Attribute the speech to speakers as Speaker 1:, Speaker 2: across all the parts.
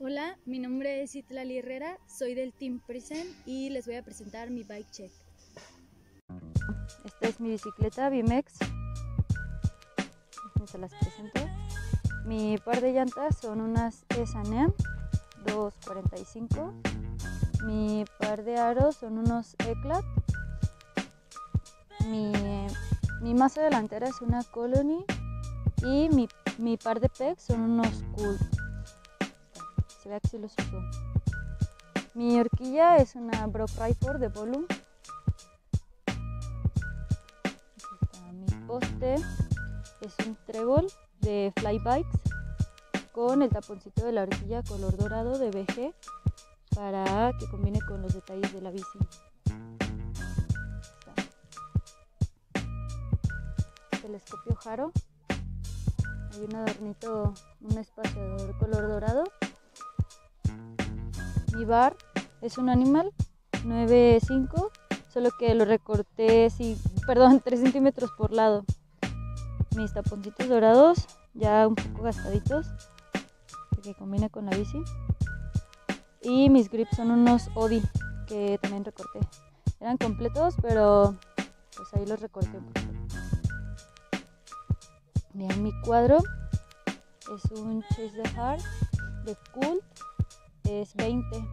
Speaker 1: Hola, mi nombre es Itlali Herrera, soy del Team Prisen y les voy a presentar mi bike check.
Speaker 2: Esta es mi bicicleta BMX, se las presento. Mi par de llantas son unas S&M 245. Mi par de aros son unos Eclat. Mi masa delantera es una Colony y mi par de pegs son unos Cool. Se ve que sí los uso. Mi horquilla es una Brock Rifle de Volume. Mi poste es un trébol de Flybikes con el taponcito de la horquilla color dorado de BG para que combine con los detalles de la bici. Telescopio Haro. Hay un adornito, un espaciador color dorado. Mi bar es un Animal 9.5, solo que lo recorté 3 centímetros por lado. Mis taponcitos dorados, ya un poco gastaditos, que combina con la bici. Y mis grips son unos Odi, que también recorté. Eran completos, pero pues ahí los recorté un poquito. Bien, mi cuadro es un Chase the Heart de Cool, es 20.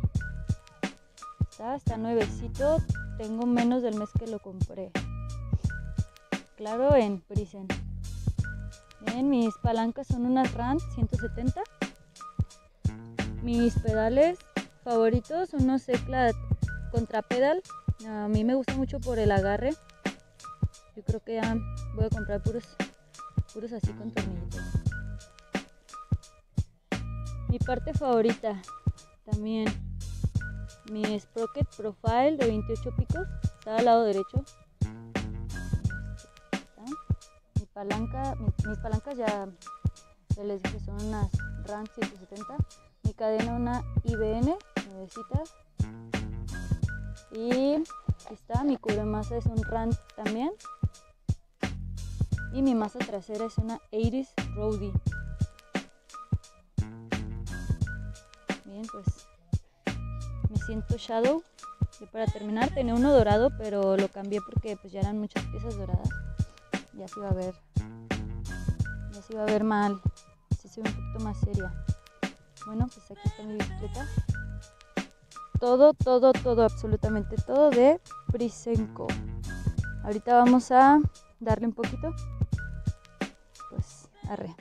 Speaker 2: Está nuevecito, tengo menos del mes que lo compré. Claro, en Prisen. Bien, mis palancas son unas Rand 170. Mis pedales favoritos son unos Eclat Contrapedal. A mí me gusta mucho por el agarre. Yo creo que ya voy a comprar puros así con tornillitos. Mi parte favorita también, mi Sprocket Profile de 28 picos, está al lado derecho. Mis palancas ya les dije son unas RAND 170. Mi cadena una IBN nuevecitas. Y aquí está, mi cubremasa es un RAND también. Y mi masa trasera es una Iris Roadie. Bien, pues me siento Shadow. Y para terminar tenía uno dorado, pero lo cambié porque pues ya eran muchas piezas doradas. Ya se iba a ver mal. Así se ve un poquito más seria. Bueno, pues aquí está mi bicicleta. Todo, absolutamente todo de Prisenco. Ahorita vamos a darle un poquito. Pues arre.